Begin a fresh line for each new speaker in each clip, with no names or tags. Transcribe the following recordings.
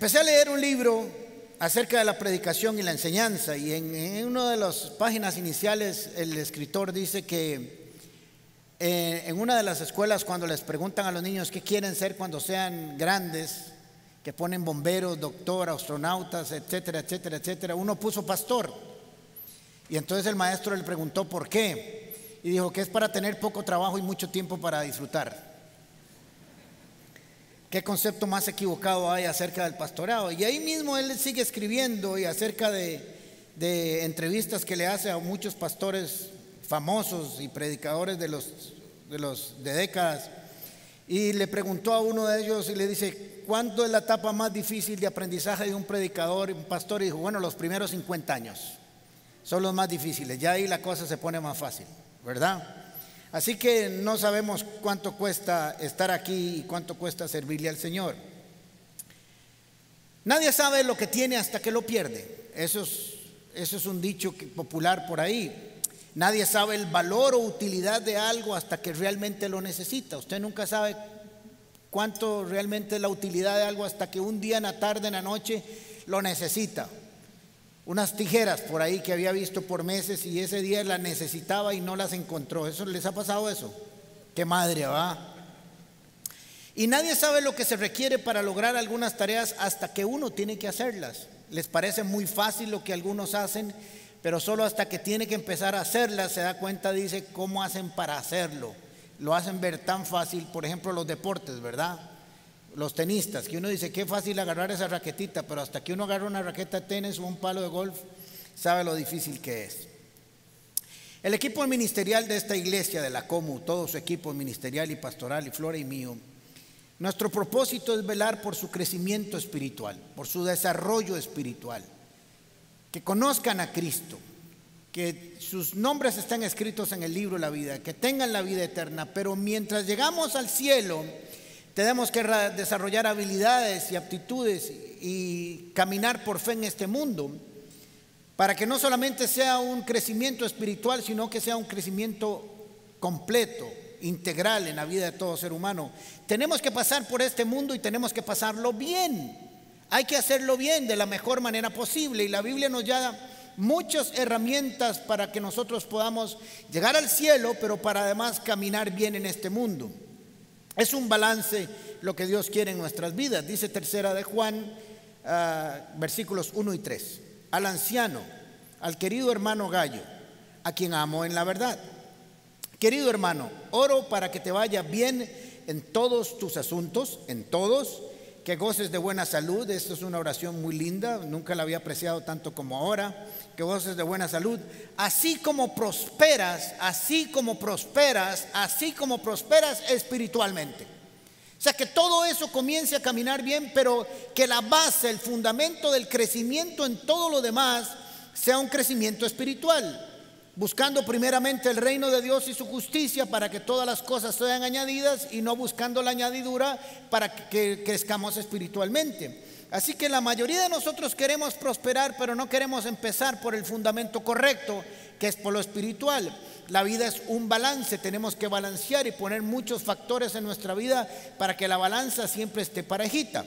Empecé a leer un libro acerca de la predicación y la enseñanza, y en una de las páginas iniciales el escritor dice que en una de las escuelas, cuando les preguntan a los niños qué quieren ser cuando sean grandes, que ponen bomberos, doctor, astronautas, etcétera, etcétera, etcétera, uno puso pastor. Y entonces el maestro le preguntó por qué, y dijo que es para tener poco trabajo y mucho tiempo para disfrutar. ¿Qué concepto más equivocado hay acerca del pastorado? Y ahí mismo él sigue escribiendo y acerca de entrevistas que le hace a muchos pastores famosos y predicadores de décadas. Y le preguntó a uno de ellos y le dice: ¿cuánto es la etapa más difícil de aprendizaje de un predicador y un pastor? Y dijo: bueno, los primeros 50 años son los más difíciles, ya ahí la cosa se pone más fácil, ¿verdad? Así que no sabemos cuánto cuesta estar aquí y cuánto cuesta servirle al Señor. Nadie sabe lo que tiene hasta que lo pierde. Eso es un dicho popular por ahí. Nadie sabe el valor o utilidad de algo hasta que realmente lo necesita. Usted nunca sabe cuánto realmente es la utilidad de algo hasta que un día, en la tarde, en la noche, lo necesita. Unas tijeras por ahí que había visto por meses y ese día las necesitaba y no las encontró. ¿Eso les ha pasado eso? ¡Qué madre, va! Y nadie sabe lo que se requiere para lograr algunas tareas hasta que uno tiene que hacerlas. Les parece muy fácil lo que algunos hacen, pero solo hasta que tiene que empezar a hacerlas se da cuenta, dice, cómo hacen para hacerlo. Lo hacen ver tan fácil, por ejemplo, los deportes, ¿verdad? Los tenistas, que uno dice qué fácil agarrar esa raquetita, pero hasta que uno agarra una raqueta de tenis o un palo de golf, sabe lo difícil que es. El equipo ministerial de esta iglesia, de la COMU, todo su equipo ministerial y pastoral, y Flora y mío, nuestro propósito es velar por su crecimiento espiritual, por su desarrollo espiritual, que conozcan a Cristo, que sus nombres estén escritos en el libro de la vida, que tengan la vida eterna. Pero mientras llegamos al cielo, tenemos que desarrollar habilidades y aptitudes y caminar por fe en este mundo, para que no solamente sea un crecimiento espiritual, sino que sea un crecimiento completo, integral en la vida de todo ser humano. Tenemos que pasar por este mundo y tenemos que pasarlo bien. Hay que hacerlo bien, de la mejor manera posible, y la Biblia nos da muchas herramientas para que nosotros podamos llegar al cielo, pero para además caminar bien en este mundo. Es un balance lo que Dios quiere en nuestras vidas. Dice tercera de Juan, versículos 1 y 3. Al anciano, al querido hermano Gallo, a quien amo en la verdad. Querido hermano, oro para que te vaya bien en todos tus asuntos, en todos, que goces de buena salud. Esta es una oración muy linda, nunca la había apreciado tanto como ahora. Que goces de buena salud, así como prosperas, así como prosperas, así como prosperas espiritualmente. O sea, que todo eso comience a caminar bien, pero que la base, el fundamento del crecimiento en todo lo demás sea un crecimiento espiritual, buscando primeramente el reino de Dios y su justicia, para que todas las cosas sean añadidas, y no buscando la añadidura para que crezcamos espiritualmente. Así que la mayoría de nosotros queremos prosperar, pero no queremos empezar por el fundamento correcto, que es por lo espiritual. La vida es un balance, tenemos que balancear y poner muchos factores en nuestra vida para que la balanza siempre esté parejita.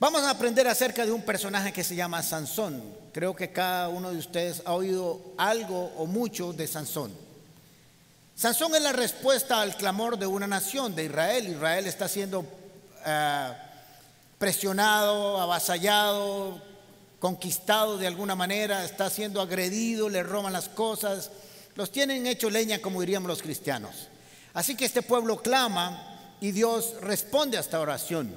Vamos a aprender acerca de un personaje que se llama Sansón. Creo que cada uno de ustedes ha oído algo o mucho de Sansón. Sansón es la respuesta al clamor de una nación, de Israel. Israel está siendo presionado, avasallado, conquistado de alguna manera, está siendo agredido, le roban las cosas, los tienen hecho leña, como diríamos los cristianos. Así que este pueblo clama y Dios responde a esta oración.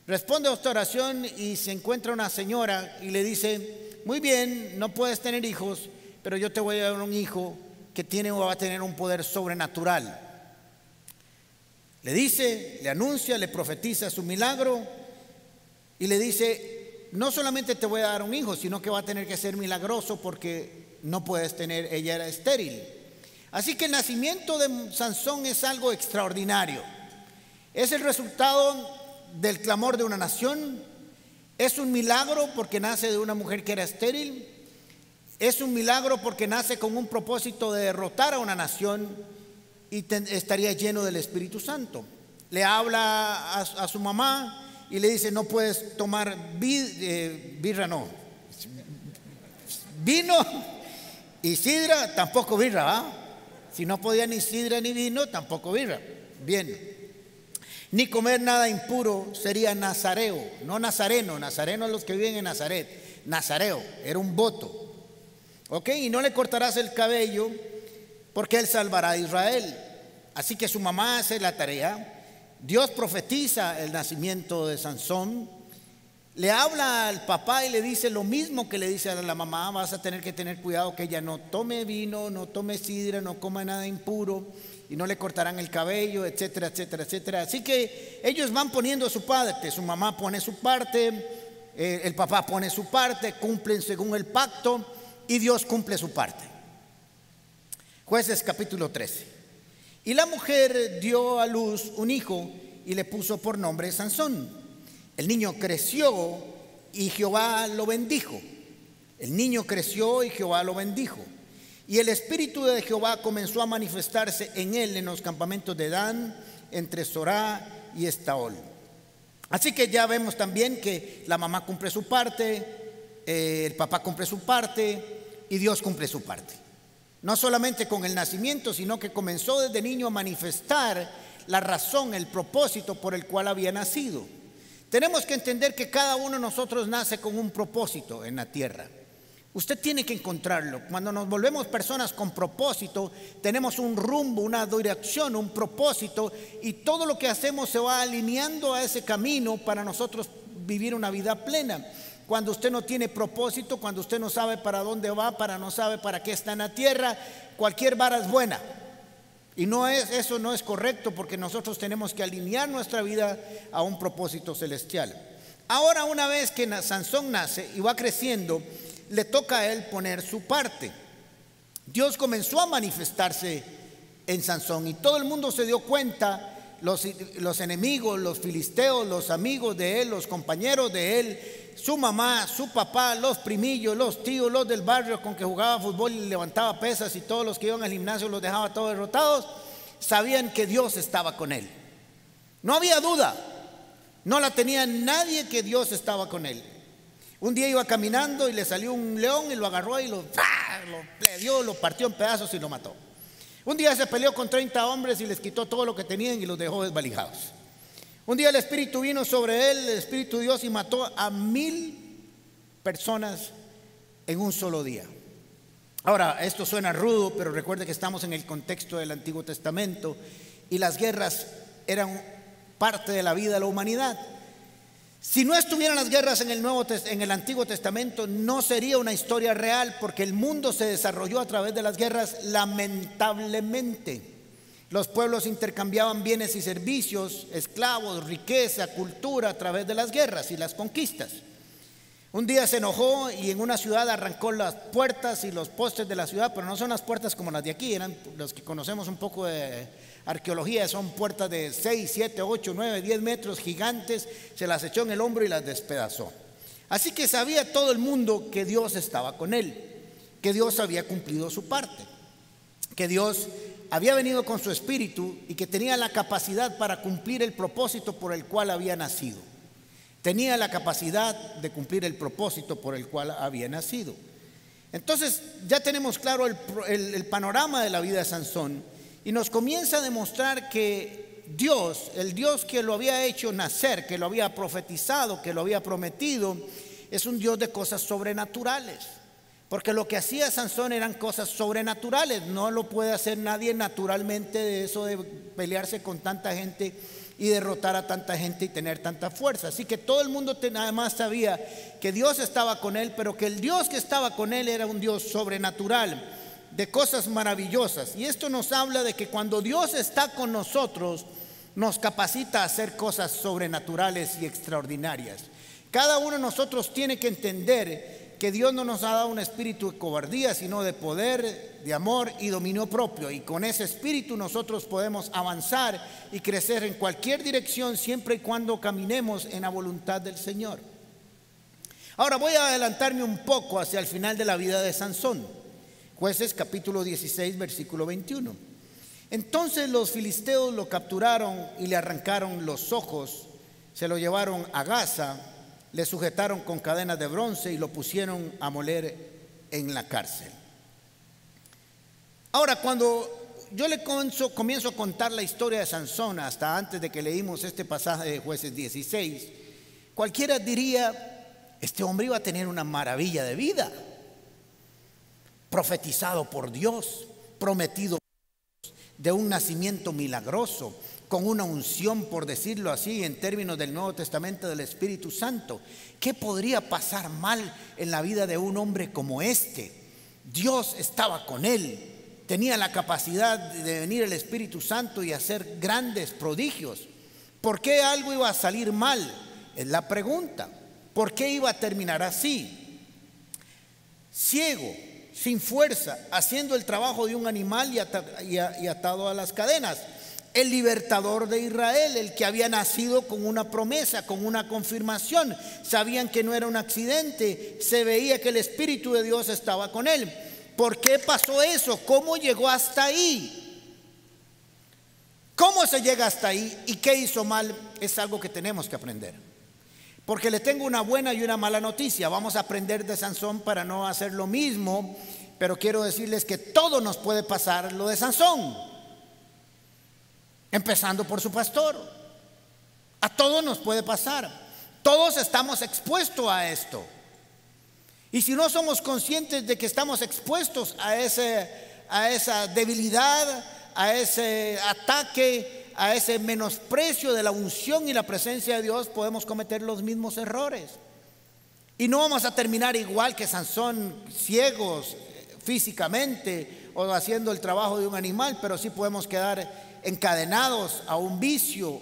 Responde a esta oración y se encuentra una señora y le dice: muy bien, no puedes tener hijos, pero yo te voy a dar un hijo que tiene o va a tener un poder sobrenatural. Le dice, le anuncia, le profetiza su milagro y le dice: no solamente te voy a dar un hijo, sino que va a tener que ser milagroso porque no puedes tener, ella era estéril. Así que el nacimiento de Sansón es algo extraordinario. Es el resultado del clamor de una nación. Es un milagro porque nace de una mujer que era estéril. Es un milagro porque nace con un propósito de derrotar a una nación y estaría lleno del Espíritu Santo. Le habla a su mamá y le dice: no puedes tomar birra, no, vino y sidra, tampoco birra, ¿ah? Si no podía ni sidra ni vino, tampoco birra. Bien. Ni comer nada impuro, sería nazareo, no nazareno. Nazareno es los que viven en Nazaret. Nazareo, era un voto. ¿Ok? Y no le cortarás el cabello, porque él salvará a Israel. Así que su mamá hace la tarea. Dios profetiza el nacimiento de Sansón. Le habla al papá y le dice lo mismo que le dice a la mamá: vas a tener que tener cuidado que ella no tome vino, no tome sidra, no coma nada impuro, y no le cortarán el cabello, etcétera, etcétera, etcétera. Así que ellos van poniendo su parte. Su mamá pone su parte, el papá pone su parte, cumplen según el pacto, y Dios cumple su parte. Jueces capítulo 13. Y la mujer dio a luz un hijo y le puso por nombre Sansón. El niño creció y Jehová lo bendijo. El niño creció y Jehová lo bendijo. Y el espíritu de Jehová comenzó a manifestarse en él en los campamentos de Dan, entre Sorá y Estaol. Así que ya vemos también que la mamá cumple su parte, el papá cumple su parte y Dios cumple su parte. No solamente con el nacimiento, sino que comenzó desde niño a manifestar la razón, el propósito por el cual había nacido. Tenemos que entender que cada uno de nosotros nace con un propósito en la tierra. Usted tiene que encontrarlo. Cuando nos volvemos personas con propósito, tenemos un rumbo, una dirección, un propósito, y todo lo que hacemos se va alineando a ese camino para nosotros vivir una vida plena. Cuando usted no tiene propósito, cuando usted no sabe para dónde va, no sabe para qué está en la tierra, cualquier vara es buena. Y eso no es correcto, porque nosotros tenemos que alinear nuestra vida a un propósito celestial. Ahora, una vez que Sansón nace y va creciendo, le toca a él poner su parte. Dios comenzó a manifestarse en Sansón y todo el mundo se dio cuenta, los enemigos, los filisteos, los amigos de él, los compañeros de él, su mamá, su papá, los primillos, los tíos, los del barrio con que jugaba fútbol y levantaba pesas, y todos los que iban al gimnasio los dejaba todos derrotados, sabían que Dios estaba con él. No había duda, no la tenía nadie, que Dios estaba con él. Un día iba caminando y le salió un león y lo agarró y lo partió en pedazos y lo mató. Un día se peleó con 30 hombres y les quitó todo lo que tenían y los dejó desvalijados. Un día el Espíritu vino sobre él, el Espíritu de Dios, y mató a 1000 personas en un solo día. Ahora, esto suena rudo, pero recuerde que estamos en el contexto del Antiguo Testamento y las guerras eran parte de la vida de la humanidad. Si no estuvieran las guerras en el Antiguo Testamento, no sería una historia real, porque el mundo se desarrolló a través de las guerras, lamentablemente. Los pueblos intercambiaban bienes y servicios, esclavos, riqueza, cultura a través de las guerras y las conquistas. Un día se enojó y en una ciudad arrancó las puertas y los postes de la ciudad, pero no son las puertas como las de aquí, eran los que conocemos un poco de arqueología, son puertas de 6, 7, 8, 9, 10 metros, gigantes. Se las echó en el hombro y las despedazó. Así que sabía todo el mundo que Dios estaba con él, que Dios había cumplido su parte, que Dios había venido con su espíritu y que tenía la capacidad para cumplir el propósito por el cual había nacido. Tenía la capacidad de cumplir el propósito por el cual había nacido. Entonces ya tenemos claro el panorama de la vida de Sansón, y nos comienza a demostrar que Dios, el Dios que lo había hecho nacer, que lo había profetizado, que lo había prometido, es un Dios de cosas sobrenaturales. Porque lo que hacía Sansón eran cosas sobrenaturales. No lo puede hacer nadie naturalmente, de eso de pelearse con tanta gente y derrotar a tanta gente y tener tanta fuerza. Así que todo el mundo además sabía que Dios estaba con él, pero que el Dios que estaba con él era un Dios sobrenatural, de cosas maravillosas. Y esto nos habla de que cuando Dios está con nosotros, nos capacita a hacer cosas sobrenaturales y extraordinarias. Cada uno de nosotros tiene que entender que Dios no nos ha dado un espíritu de cobardía, sino de poder, de amor y dominio propio. Y con ese espíritu nosotros podemos avanzar y crecer en cualquier dirección, siempre y cuando caminemos en la voluntad del Señor. Ahora voy a adelantarme un poco hacia el final de la vida de Sansón. Jueces capítulo 16, versículo 21. Entonces los filisteos lo capturaron y le arrancaron los ojos Se lo llevaron a Gaza, le sujetaron con cadenas de bronce y lo pusieron a moler en la cárcel. Ahora, cuando yo le comienzo a contar la historia de Sansón, hasta antes de que leímos este pasaje de Jueces 16, cualquiera diría, este hombre iba a tener una maravilla de vida, profetizado por Dios, prometido de un nacimiento milagroso, con una unción, por decirlo así, en términos del Nuevo Testamento del Espíritu Santo. ¿Qué podría pasar mal en la vida de un hombre como este? Dios estaba con él, tenía la capacidad de venir el Espíritu Santo y hacer grandes prodigios. ¿Por qué algo iba a salir mal? Es la pregunta. ¿Por qué iba a terminar así? Ciego, sin fuerza, haciendo el trabajo de un animal y atado a las cadenas. El libertador de Israel, el que había nacido con una promesa, con una confirmación. Sabían que no era un accidente, se veía que el Espíritu de Dios estaba con él. ¿Por qué pasó eso? ¿Cómo llegó hasta ahí? ¿Cómo se llega hasta ahí? ¿Y qué hizo mal? Es algo que tenemos que aprender. Porque le tengo una buena y una mala noticia. Vamos a aprender de Sansón para no hacer lo mismo, pero quiero decirles que todo nos puede pasar lo de Sansón, empezando por su pastor. A todos nos puede pasar. Todos estamos expuestos a esto. Y si no somos conscientes de que estamos expuestos a esa debilidad, a ese ataque, a ese menosprecio de la unción y la presencia de Dios, podemos cometer los mismos errores. Y no vamos a terminar igual que Sansón, ciegos físicamente o haciendo el trabajo de un animal, pero sí podemos quedar encadenados a un vicio.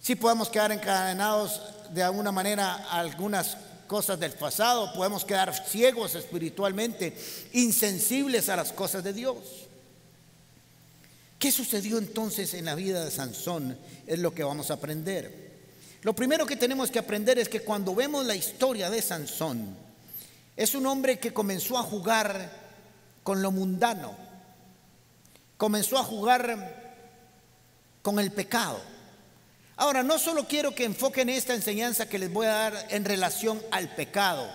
Sí podemos quedar encadenados de alguna manera a algunas cosas del pasado. Podemos quedar ciegos espiritualmente, insensibles a las cosas de Dios. ¿Qué sucedió entonces en la vida de Sansón? Es lo que vamos a aprender. Lo primero que tenemos que aprender es que cuando vemos la historia de Sansón, es un hombre que comenzó a jugar con lo mundano, comenzó a jugar con el pecado. Ahora, no solo quiero que enfoquen esta enseñanza que les voy a dar en relación al pecado.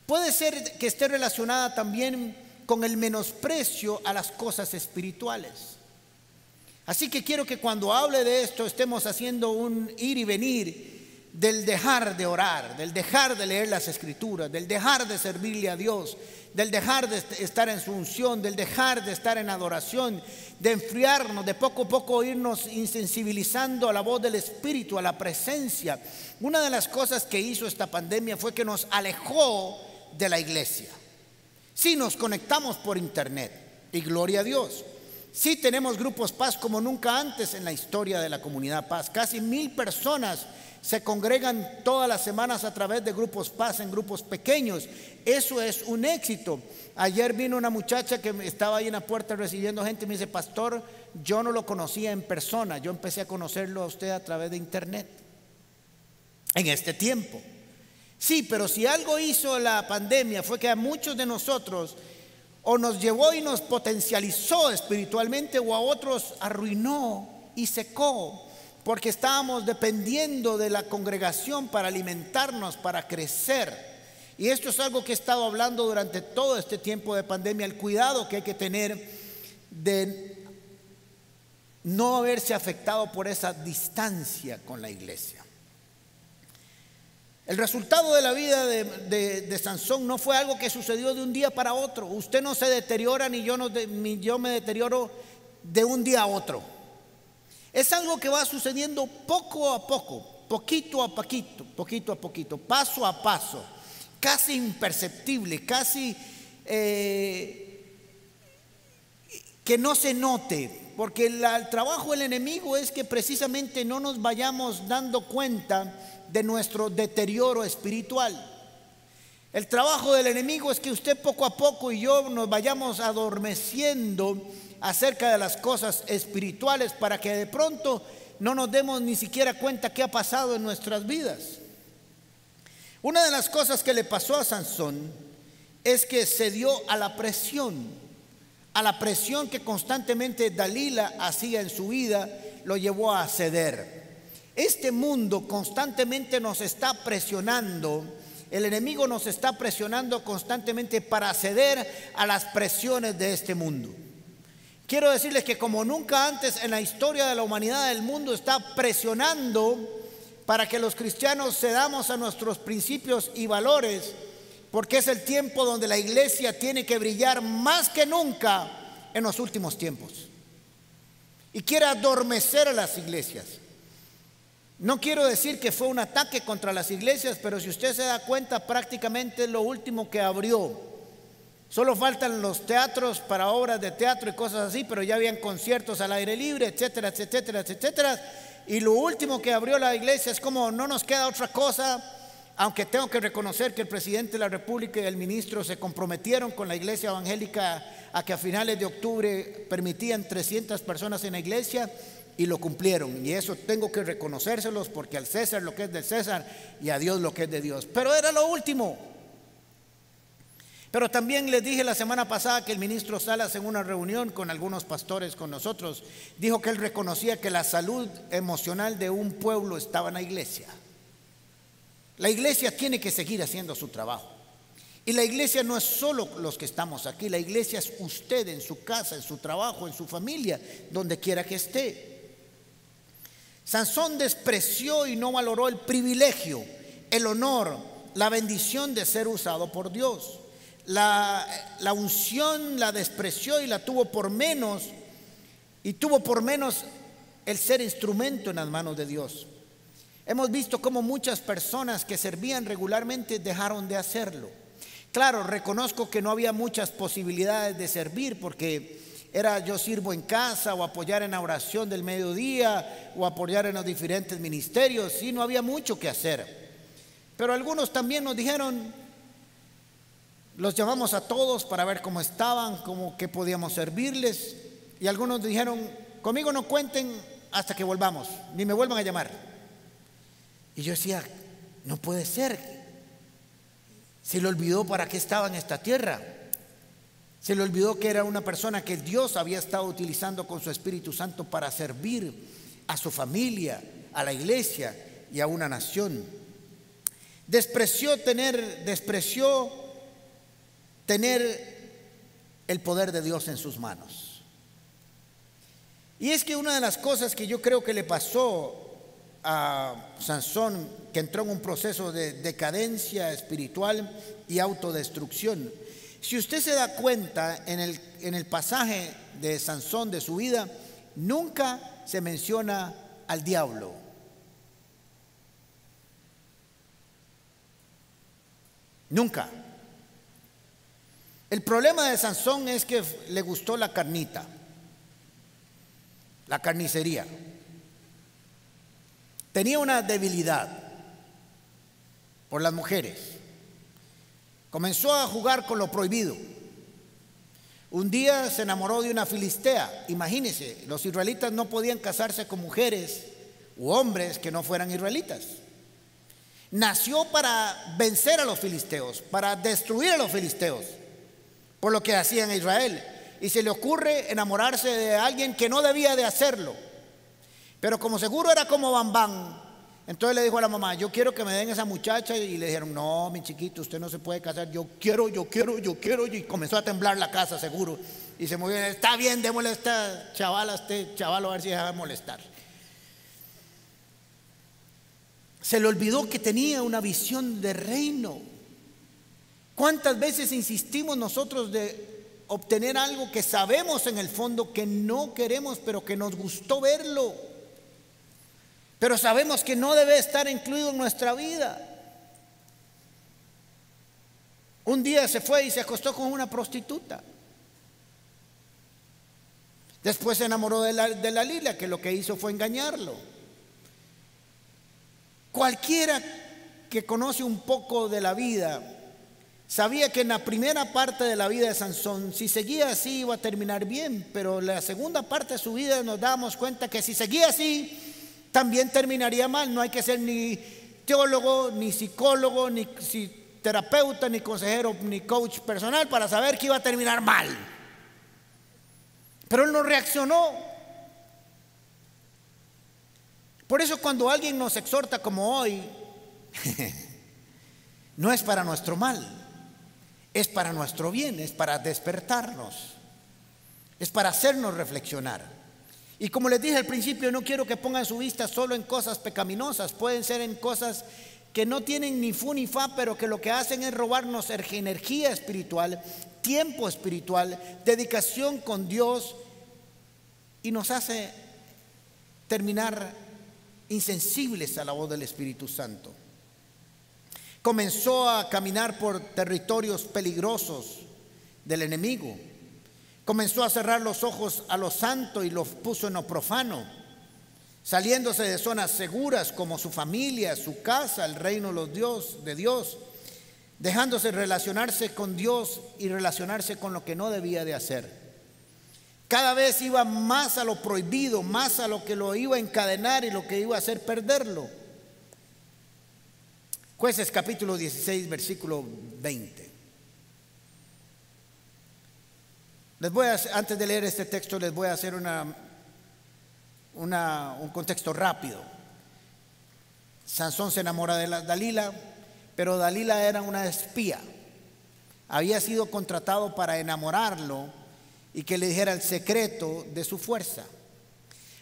Puede ser que esté relacionada también con el menosprecio a las cosas espirituales. Así que quiero que cuando hable de esto estemos haciendo un ir y venir del dejar de orar, del dejar de leer las escrituras, del dejar de servirle a Dios, del dejar de estar en su unción, del dejar de estar en adoración, de enfriarnos, de poco a poco irnos insensibilizando a la voz del Espíritu, a la presencia. Una de las cosas que hizo esta pandemia fue que nos alejó de la iglesia. Sí, nos conectamos por internet y gloria a Dios. Sí, tenemos grupos Paz como nunca antes en la historia de la comunidad Paz. Casi 1000 personas se congregan todas las semanas a través de grupos Paz, en grupos pequeños. Eso es un éxito. Ayer vino una muchacha que estaba ahí en la puerta recibiendo gente y me dice: pastor, yo no lo conocía en persona, yo empecé a conocerlo a usted a través de internet en este tiempo. Sí, pero si algo hizo la pandemia fue que a muchos de nosotros o nos llevó y nos potencializó espiritualmente, o a otros arruinó y secó, porque estábamos dependiendo de la congregación para alimentarnos, para crecer. Y esto es algo que he estado hablando durante todo este tiempo de pandemia, el cuidado que hay que tener de no haberse afectado por esa distancia con la iglesia. El resultado de la vida de Sansón no fue algo que sucedió de un día para otro. Usted no se deteriora, ni yo me deterioro de un día a otro. Es algo que va sucediendo poco a poco, poquito a poquito, paso a paso, casi imperceptible, casi que no se note, porque el trabajo del enemigo es que precisamente no nos vayamos dando cuenta de nuestro deterioro espiritual. El trabajo del enemigo es que usted poco a poco y yo nos vayamos adormeciendo acerca de las cosas espirituales, para que de pronto no nos demos ni siquiera cuenta qué ha pasado en nuestras vidas. Una de las cosas que le pasó a Sansón es que se dio a la presión que constantemente Dalila hacía en su vida, lo llevó a ceder. Este mundo constantemente nos está presionando, el enemigo nos está presionando constantemente para ceder a las presiones de este mundo. Quiero decirles que como nunca antes en la historia de la humanidad, el mundo está presionando para que los cristianos cedamos a nuestros principios y valores, porque es el tiempo donde la iglesia tiene que brillar más que nunca en los últimos tiempos. Y quiere adormecer a las iglesias. No quiero decir que fue un ataque contra las iglesias, pero si usted se da cuenta, prácticamente es lo último que abrió. Solo faltan los teatros para obras de teatro y cosas así, pero ya habían conciertos al aire libre, etcétera, etcétera, etcétera. Y lo último que abrió la iglesia es como no nos queda otra cosa, aunque tengo que reconocer que el presidente de la República y el ministro se comprometieron con la iglesia evangélica a que a finales de octubre permitían 300 personas en la iglesia y lo cumplieron. Y eso tengo que reconocérselos, porque al César lo que es del César y a Dios lo que es de Dios. Pero era lo último. Pero también les dije la semana pasada que el ministro Salas, en una reunión con algunos pastores con nosotros, dijo que él reconocía que la salud emocional de un pueblo estaba en la iglesia. La iglesia tiene que seguir haciendo su trabajo. Y la iglesia no es solo los que estamos aquí, la iglesia es usted en su casa, en su trabajo, en su familia, donde quiera que esté. Sansón despreció y no valoró el privilegio, el honor, la bendición de ser usado por Dios. La unción la despreció y la tuvo por menos, y tuvo por menos el ser instrumento en las manos de Dios. Hemos visto cómo muchas personas que servían regularmente dejaron de hacerlo. Claro, reconozco que no había muchas posibilidades de servir, porque era yo sirvo en casa, o apoyar en la oración del mediodía, o apoyar en los diferentes ministerios. Sí, no había mucho que hacer. Pero algunos también nos dijeron, los llamamos a todos para ver cómo estaban, cómo qué podíamos servirles. Y algunos dijeron, conmigo no cuenten hasta que volvamos, ni me vuelvan a llamar. Y yo decía, no puede ser. Se le olvidó para qué estaba en esta tierra. Se le olvidó que era una persona que Dios había estado utilizando con su Espíritu Santo para servir a su familia, a la iglesia y a una nación. Despreció tener el poder de Dios en sus manos. Y es que una de las cosas que yo creo que le pasó a Sansón, que entró en un proceso de decadencia espiritual y autodestrucción. Si usted se da cuenta en el pasaje de Sansón, de su vida, nunca se menciona al diablo. Nunca. El problema de Sansón es que le gustó la carnita, la carnicería. Tenía una debilidad por las mujeres. Comenzó a jugar con lo prohibido. Un día se enamoró de una filistea. Imagínense, los israelitas no podían casarse con mujeres u hombres que no fueran israelitas. Nació para vencer a los filisteos, para destruir a los filisteos, por lo que hacían en Israel. Y se le ocurre enamorarse de alguien que no debía de hacerlo. Pero como seguro era como Bambán, entonces le dijo a la mamá, yo quiero que me den esa muchacha. Y le dijeron, no, mi chiquito, usted no se puede casar. Yo quiero. Y comenzó a temblar la casa, seguro. Y se movió, está bien, démosle a esta chavala, a este chaval, a ver si deja de molestar. Se le olvidó que tenía una visión de reino. ¿Cuántas veces insistimos nosotros de obtener algo que sabemos en el fondo que no queremos, pero que nos gustó verlo? Pero sabemos que no debe estar incluido en nuestra vida. Un día se fue y se acostó con una prostituta. Después se enamoró de la Lila, que lo que hizo fue engañarlo. Cualquiera que conoce un poco de la vida sabía que en la primera parte de la vida de Sansón, si seguía así iba a terminar bien, pero la segunda parte de su vida nos dábamos cuenta que si seguía así también terminaría mal. No hay que ser ni teólogo, ni psicólogo, ni terapeuta, ni consejero, ni coach personal para saber que iba a terminar mal. Pero él no reaccionó. Por eso cuando alguien nos exhorta como hoy, no es para nuestro mal, es para nuestro bien, es para despertarnos, es para hacernos reflexionar. Y como les dije al principio, no quiero que pongan su vista solo en cosas pecaminosas, pueden ser en cosas que no tienen ni fu ni fa, pero que lo que hacen es robarnos energía espiritual, tiempo espiritual, dedicación con Dios, y nos hace terminar insensibles a la voz del Espíritu Santo. Comenzó a caminar por territorios peligrosos del enemigo. Comenzó a cerrar los ojos a lo santo y los puso en lo profano, saliéndose de zonas seguras como su familia, su casa, el reino de Dios, dejándose relacionarse con Dios y relacionarse con lo que no debía de hacer. Cada vez iba más a lo prohibido, más a lo que lo iba a encadenar y lo que iba a hacer perderlo. Jueces capítulo 16, versículo 20. Antes de leer este texto, les voy a hacer un contexto rápido. Sansón se enamora de Dalila, pero Dalila era una espía. Había sido contratado para enamorarlo y que le dijera el secreto de su fuerza.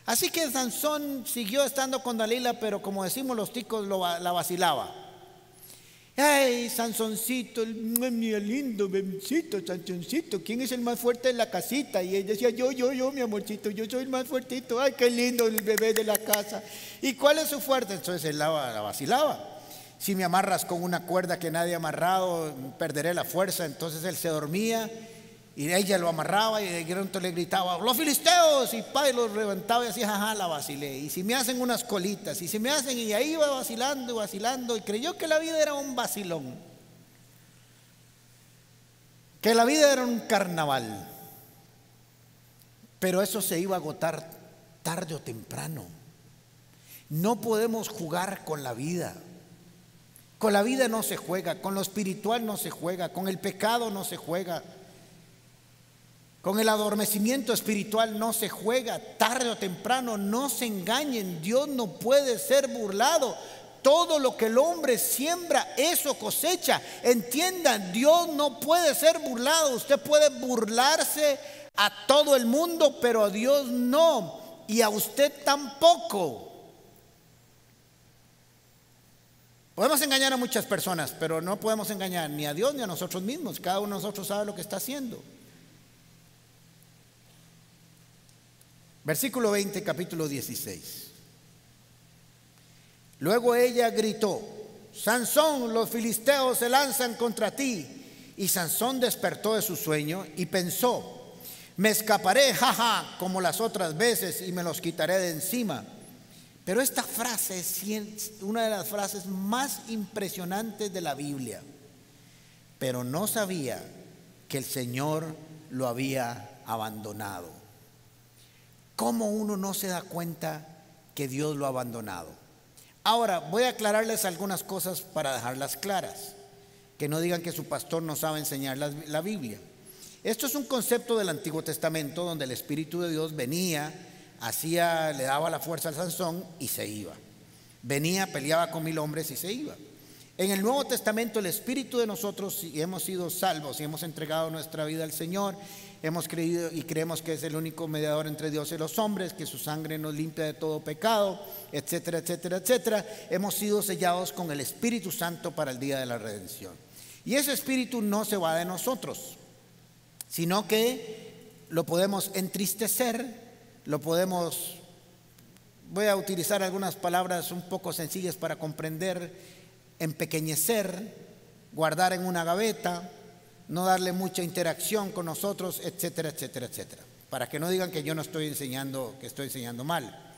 Así que Sansón siguió estando con Dalila, pero como decimos los ticos, la vacilaba. Ay, Sansoncito, mi lindo bebecito, Sansoncito, ¿quién es el más fuerte en la casita? Y él decía, yo, mi amorcito, yo soy el más fuertito. Ay, qué lindo el bebé de la casa. ¿Y cuál es su fuerte? Entonces él la vacilaba. Si me amarras con una cuerda que nadie ha amarrado, perderé la fuerza. Entonces él se dormía y ella lo amarraba y de pronto le gritaba, los filisteos, y los levantaba y así, jaja, la vacilé. Y si me hacen unas colitas, y si me hacen, y ahí iba vacilando y vacilando, y creyó que la vida era un vacilón, que la vida era un carnaval. Pero eso se iba a agotar tarde o temprano. No podemos jugar con la vida. Con la vida no se juega, con lo espiritual no se juega, con el pecado no se juega. Con el adormecimiento espiritual no se juega, tarde o temprano. No se engañen, Dios no puede ser burlado. Todo lo que el hombre siembra, eso cosecha. Entiendan, Dios no puede ser burlado. Usted puede burlarse a todo el mundo, pero a Dios no, y a usted tampoco. Podemos engañar a muchas personas, pero no podemos engañar ni a Dios ni a nosotros mismos. Cada uno de nosotros sabe lo que está haciendo. Versículo 20, capítulo 16. Luego ella gritó, Sansón, los filisteos se lanzan contra ti. Y Sansón despertó de su sueño y pensó, me escaparé, jaja, como las otras veces, y me los quitaré de encima. Pero esta frase es una de las frases más impresionantes de la Biblia. Pero no sabía que el Señor lo había abandonado. ¿Cómo uno no se da cuenta que Dios lo ha abandonado? Ahora voy a aclararles algunas cosas para dejarlas claras, que no digan que su pastor no sabe enseñar la Biblia. Esto es un concepto del Antiguo Testamento donde el Espíritu de Dios venía, le daba la fuerza a Sansón y se iba. Venía, peleaba con 1000 hombres y se iba. En el Nuevo Testamento el Espíritu de nosotros, si hemos sido salvos y hemos entregado nuestra vida al Señor, hemos creído y creemos que es el único mediador entre Dios y los hombres, que su sangre nos limpia de todo pecado, etcétera, etcétera, etcétera. Hemos sido sellados con el Espíritu Santo para el día de la redención. Y ese Espíritu no se va de nosotros, sino que lo podemos entristecer, voy a utilizar algunas palabras un poco sencillas para comprender, empequeñecer, guardar en una gaveta, no darle mucha interacción con nosotros, etcétera, etcétera, etcétera. Para que no digan que yo no estoy enseñando, que estoy enseñando mal,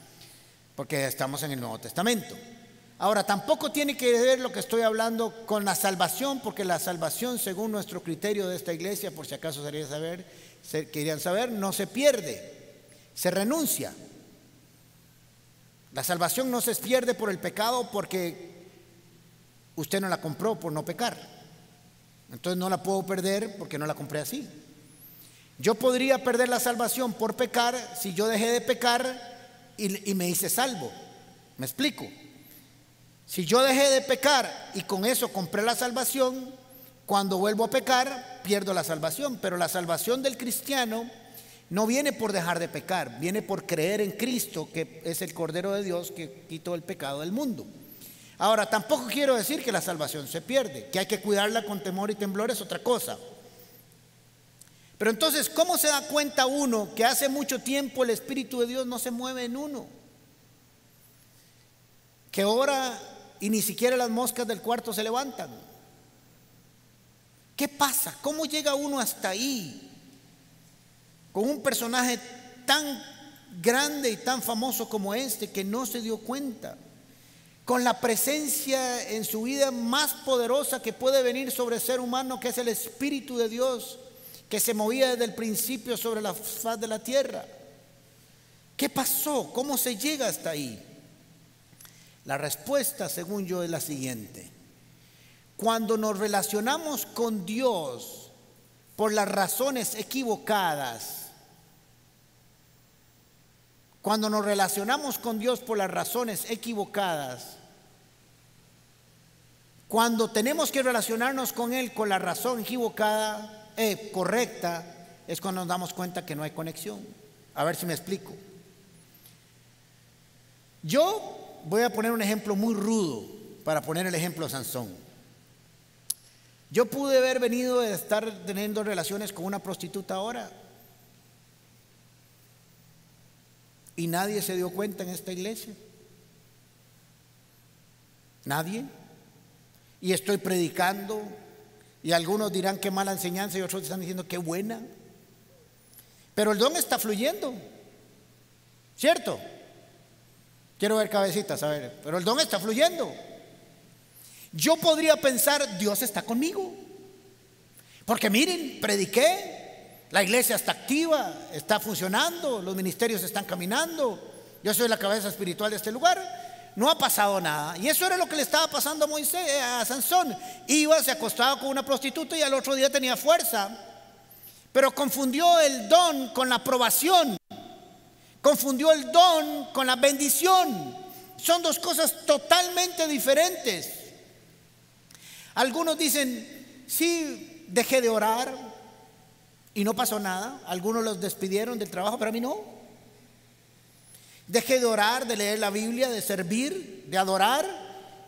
porque estamos en el Nuevo Testamento. Ahora, tampoco tiene que ver lo que estoy hablando con la salvación, porque la salvación, según nuestro criterio de esta iglesia, por si acaso querían saber, no se pierde, se renuncia. La salvación no se pierde por el pecado, porque usted no la compró por no pecar. Entonces no la puedo perder porque no la compré así. Yo podría perder la salvación por pecar si yo dejé de pecar y me hice salvo. ¿Me explico? Si yo dejé de pecar y con eso compré la salvación, cuando vuelvo a pecar pierdo la salvación. Pero la salvación del cristiano no viene por dejar de pecar, viene por creer en Cristo, que es el Cordero de Dios que quitó el pecado del mundo. Ahora, tampoco quiero decir que la salvación se pierde, que hay que cuidarla con temor y temblor, es otra cosa. Pero entonces, ¿cómo se da cuenta uno que hace mucho tiempo el Espíritu de Dios no se mueve en uno? Que ora y ni siquiera las moscas del cuarto se levantan. ¿Qué pasa? ¿Cómo llega uno hasta ahí? Con un personaje tan grande y tan famoso como este, que no se dio cuenta. Con la presencia en su vida más poderosa que puede venir sobre el ser humano, que es el Espíritu de Dios, que se movía desde el principio sobre la faz de la tierra. ¿Qué pasó? ¿Cómo se llega hasta ahí? La respuesta, según yo, es la siguiente. Cuando nos relacionamos con Dios por las razones equivocadas, cuando nos relacionamos con Dios por las razones equivocadas, cuando tenemos que relacionarnos con Él con la razón equivocada, correcta, es cuando nos damos cuenta que no hay conexión. A ver si me explico. Yo voy a poner un ejemplo muy rudo para poner el ejemplo de Sansón. Yo pude haber venido de estar teniendo relaciones con una prostituta ahora y nadie se dio cuenta en esta iglesia. Nadie. Y estoy predicando y algunos dirán qué mala enseñanza y otros están diciendo qué buena. Pero el don está fluyendo, ¿cierto? Quiero ver cabecitas, a ver. Pero el don está fluyendo. Yo podría pensar, Dios está conmigo, porque miren, prediqué, la iglesia está activa, está funcionando, los ministerios están caminando, yo soy la cabeza espiritual de este lugar, no ha pasado nada. Y eso era lo que le estaba pasando a Moisés, a Sansón. Iba, se acostaba con una prostituta y al otro día tenía fuerza, pero confundió el don con la aprobación, confundió el don con la bendición. Son dos cosas totalmente diferentes. Algunos dicen, sí, dejé de orar y no pasó nada. Algunos los despidieron del trabajo, pero a mí no. Dejé de orar, de leer la Biblia, de servir, de adorar,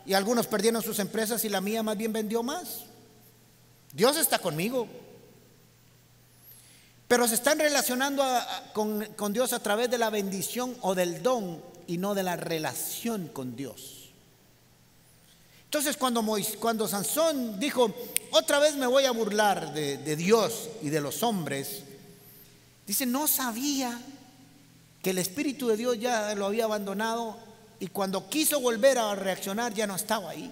y algunos perdieron sus empresas y la mía más bien vendió más. Dios está conmigo. Pero se están relacionando con Dios a través de la bendición o del don y no de la relación con Dios. Entonces cuando Sansón dijo, otra vez me voy a burlar de Dios y de los hombres, dice, no sabía que el Espíritu de Dios ya lo había abandonado y cuando quiso volver a reaccionar ya no estaba ahí.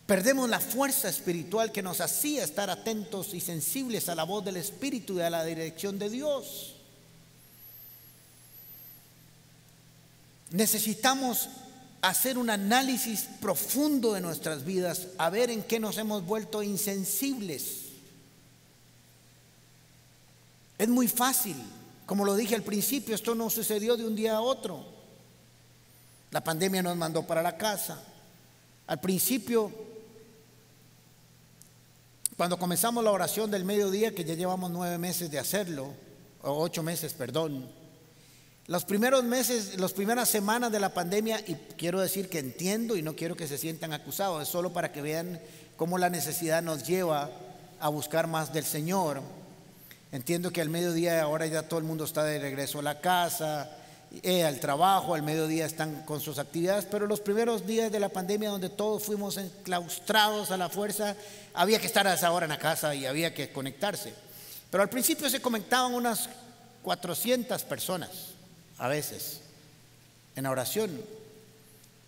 Perdemos la fuerza espiritual que nos hacía estar atentos y sensibles a la voz del Espíritu y a la dirección de Dios. Necesitamos hacer un análisis profundo de nuestras vidas, a ver en qué nos hemos vuelto insensibles. Es muy fácil, como lo dije al principio, esto no sucedió de un día a otro. La pandemia nos mandó para la casa. Al principio, cuando comenzamos la oración del mediodía, que ya llevamos 9 meses de hacerlo, o 8 meses, perdón. Los primeros meses, las primeras semanas de la pandemia, y quiero decir que entiendo y no quiero que se sientan acusados, es solo para que vean cómo la necesidad nos lleva a buscar más del Señor. Entiendo que al mediodía ahora ya todo el mundo está de regreso a la casa, al trabajo, al mediodía están con sus actividades, pero los primeros días de la pandemia donde todos fuimos enclaustrados a la fuerza, había que estar a esa hora en la casa y había que conectarse. Pero al principio se conectaban unas 400 personas. A veces en oración.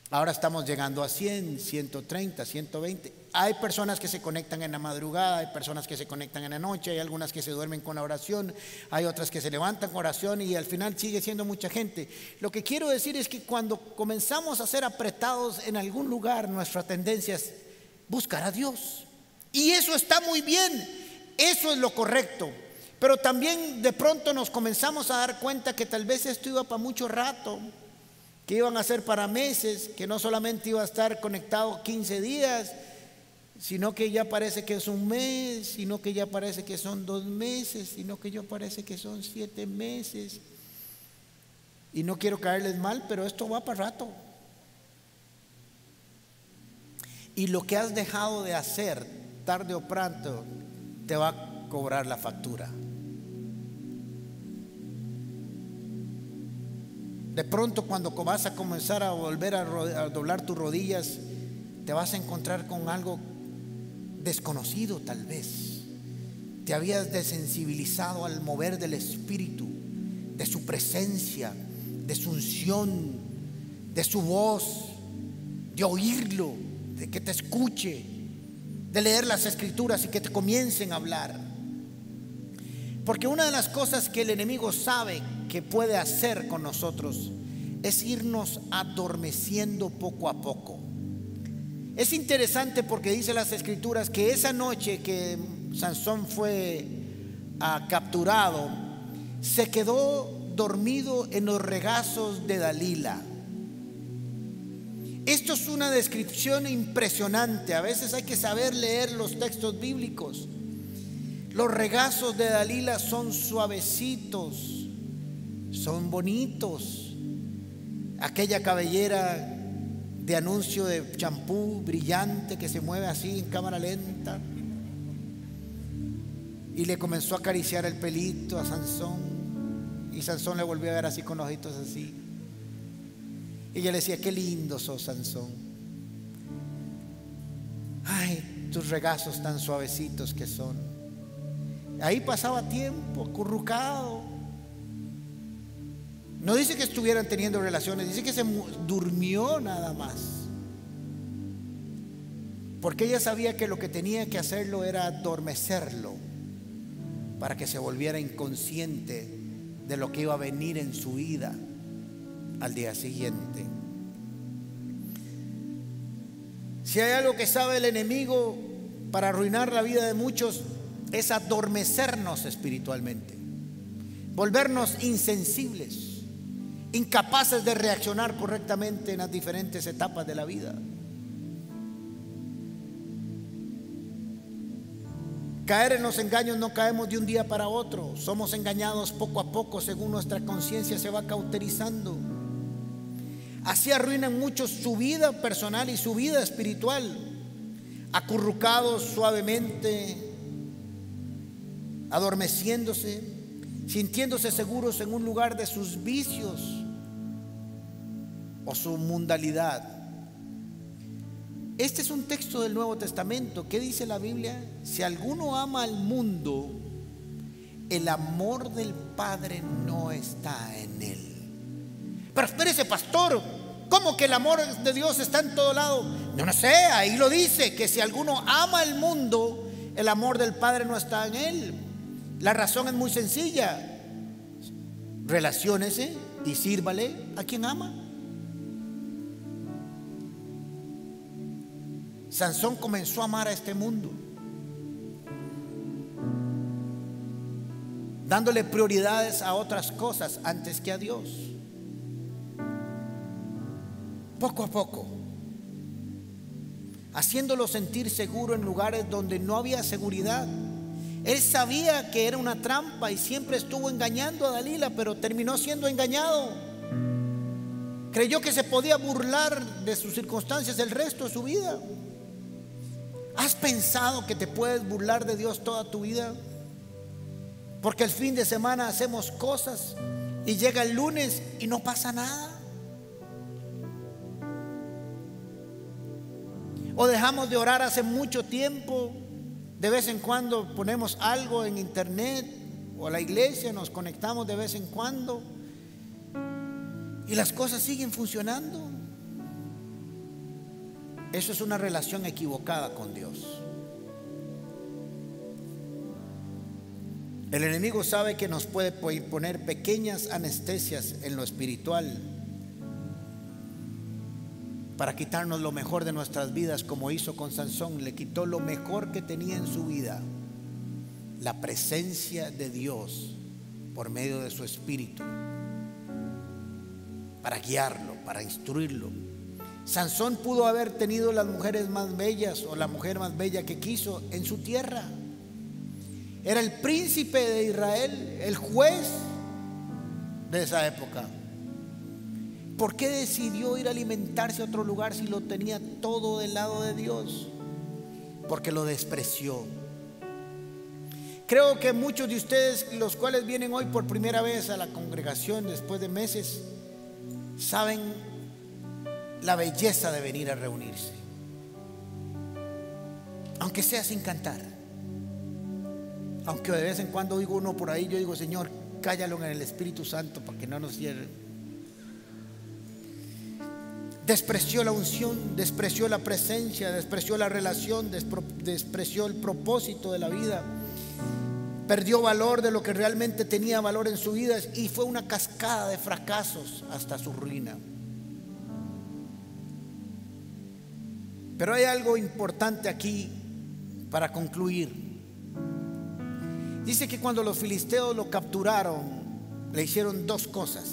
Ahora estamos llegando a 100, 130, 120. Hay personas que se conectan en la madrugada, hay personas que se conectan en la noche, hay algunas que se duermen con la oración, hay otras que se levantan con oración y al final sigue siendo mucha gente. Lo que quiero decir es que cuando comenzamos a ser apretados en algún lugar, nuestra tendencia es buscar a Dios. Y eso está muy bien, eso es lo correcto. Pero también de pronto nos comenzamos a dar cuenta que tal vez esto iba para mucho rato, que iban a ser para meses, que no solamente iba a estar conectado 15 días, sino que ya parece que es un mes, sino que ya parece que son 2 meses, sino que ya parece que son 7 meses. Y no quiero caerles mal, pero esto va para rato. Y lo que has dejado de hacer, tarde o pronto, te va a cobrar la factura. De pronto, cuando vas a comenzar a volver a doblar tus rodillas, te vas a encontrar con algo desconocido tal vez. Te habías desensibilizado al mover del Espíritu, de su presencia, de su unción, de su voz, de oírlo, de que te escuche, de leer las Escrituras y que te comiencen a hablar. Porque una de las cosas que el enemigo sabe que puede hacer con nosotros es irnos adormeciendo poco a poco. Es interesante porque dice las Escrituras que esa noche que Sansón fue capturado, se quedó dormido en los regazos de Dalila. Esto es una descripción impresionante. A veces hay que saber leer los textos bíblicos. Los regazos de Dalila son suavecitos, son bonitos. Aquella cabellera de anuncio de champú brillante que se mueve así en cámara lenta. Y le comenzó a acariciar el pelito a Sansón. Y Sansón le volvió a ver así con ojitos así. Y ella le decía: qué lindo sos, Sansón. Ay, tus regazos tan suavecitos que son. Ahí pasaba tiempo acurrucado. No dice que estuvieran teniendo relaciones, dice que se durmió nada más. Porque ella sabía que lo que tenía que hacerlo era adormecerlo, para que se volviera inconsciente de lo que iba a venir en su vida al día siguiente. Si hay algo que sabe el enemigo para arruinar la vida de muchos, es adormecernos espiritualmente, volvernos insensibles, incapaces de reaccionar correctamente en las diferentes etapas de la vida. Caer en los engaños no caemos de un día para otro, somos engañados poco a poco según nuestra conciencia se va cauterizando. Así arruinan muchos su vida personal y su vida espiritual, acurrucados suavemente, adormeciéndose, sintiéndose seguros en un lugar de sus vicios o su mundanalidad. Este es un texto del Nuevo Testamento. ¿Qué dice la Biblia? Si alguno ama al mundo, el amor del Padre no está en él. Pero espérese, pastor, ¿cómo que el amor de Dios está en todo lado? No sé, ahí lo dice, que si alguno ama al mundo, el amor del Padre no está en él. La razón es muy sencilla: relaciónese y sírvale a quien ama. Sansón comenzó a amar a este mundo, dándole prioridades a otras cosas antes que a Dios. Poco a poco, haciéndolo sentir seguro en lugares donde no había seguridad. Él sabía que era una trampa y siempre estuvo engañando a Dalila, pero terminó siendo engañado. Creyó que se podía burlar de sus circunstancias el resto de su vida. ¿Has pensado que te puedes burlar de Dios toda tu vida? Porque el fin de semana hacemos cosas y llega el lunes y no pasa nada. O dejamos de orar hace mucho tiempo. De vez en cuando ponemos algo en internet o a la iglesia, nos conectamos de vez en cuando y las cosas siguen funcionando. Eso es una relación equivocada con Dios. El enemigo sabe que nos puede poner pequeñas anestesias en lo espiritual para quitarnos lo mejor de nuestras vidas, como hizo con Sansón. Le quitó lo mejor que tenía en su vida la presencia de Dios por medio de su Espíritu para guiarlo, para instruirlo. Sansón pudo haber tenido las mujeres más bellas o la mujer más bella que quiso en su tierra. Era el príncipe de Israel, el juez de esa época. ¿Por qué decidió ir a alimentarse a otro lugar si lo tenía todo del lado de Dios? Porque lo despreció. Creo que muchos de ustedes, los cuales vienen hoy por primera vez a la congregación después de meses, saben la belleza de venir a reunirse, aunque sea sin cantar, aunque de vez en cuando oigo uno por ahí, yo digo: Señor, cállalo en el Espíritu Santo para que no nos cierre. Despreció la unción, despreció la presencia, despreció la relación, despreció el propósito de la vida, perdió valor de lo que realmente tenía valor en su vida, y fue una cascada de fracasos hasta su ruina. Pero hay algo importante aquí para concluir. Dice que cuando los filisteos lo capturaron, le hicieron dos cosas.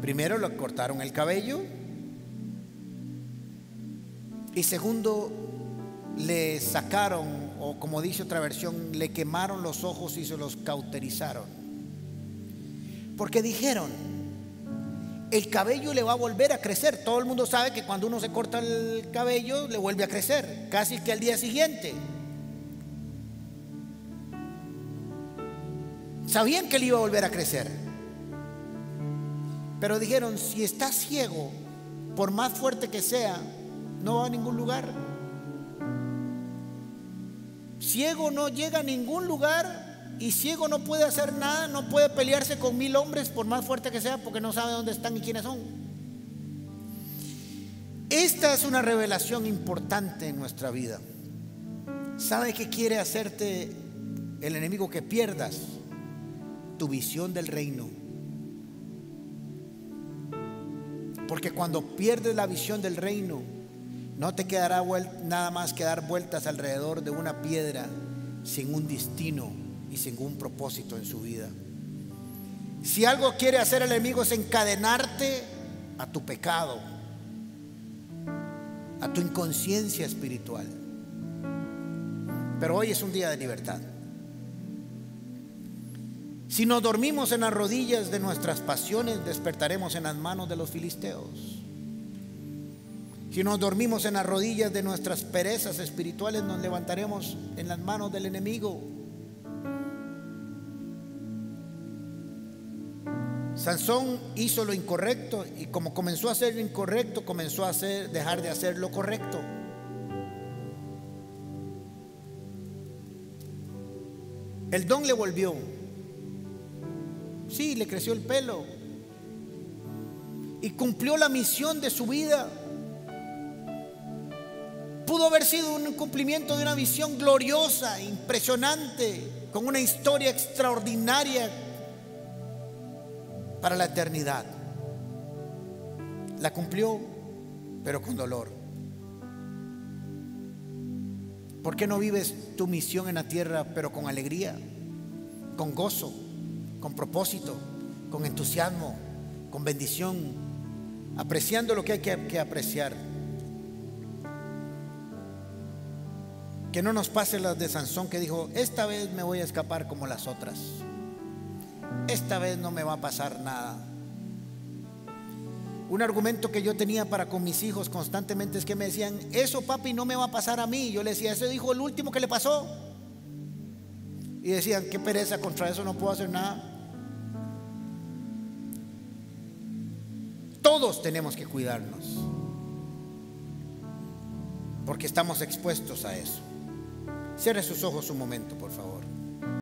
Primero, le cortaron el cabello, y segundo, le sacaron, o como dice otra versión, le quemaron los ojos y se los cauterizaron. Porque dijeron: el cabello le va a volver a crecer. Todo el mundo sabe que cuando uno se corta el cabello le vuelve a crecer, casi que al día siguiente. Sabían que le iba a volver a crecer, pero dijeron: si está ciego, por más fuerte que sea, no va a ningún lugar. Ciego no llega a ningún lugar, y ciego no puede hacer nada, no puede pelearse con 1000 hombres por más fuerte que sea, porque no sabe dónde están y quiénes son. Esta es una revelación importante en nuestra vida. ¿Sabe qué quiere hacerte el enemigo? Que pierdas tu visión del reino. Porque cuando pierdes la visión del reino, no te quedará nada más que dar vueltas alrededor de una piedra sin un destino y sin un propósito en su vida. Si algo quiere hacer el enemigo es encadenarte a tu pecado, a tu inconsciencia espiritual. Pero hoy es un día de libertad. Si nos dormimos en las rodillas de nuestras pasiones, despertaremos en las manos de los filisteos. Si nos dormimos en las rodillas de nuestras perezas espirituales, nos levantaremos en las manos del enemigo. Sansón hizo lo incorrecto, y como comenzó a hacer lo incorrecto, comenzó a dejar de hacer lo correcto. El don le volvió. Sí, le creció el pelo y cumplió la misión de su vida. Pudo haber sido un cumplimiento de una visión gloriosa, impresionante, con una historia extraordinaria para la eternidad. La cumplió, pero con dolor. ¿Por qué no vives tu misión en la tierra, pero con alegría, con gozo, con propósito, con entusiasmo, con bendición, apreciando lo que hay que apreciar? Que no nos pase las de Sansón, que dijo: esta vez me voy a escapar como las otras, esta vez no me va a pasar nada. Un argumento que yo tenía para con mis hijos constantemente es que me decían: eso, papi, no me va a pasar a mí. Yo le decía: eso dijo el último que le pasó. Y decían: qué pereza, contra eso no puedo hacer nada. Todos tenemos que cuidarnos, porque estamos expuestos a eso. Cierre sus ojos un momento, por favor.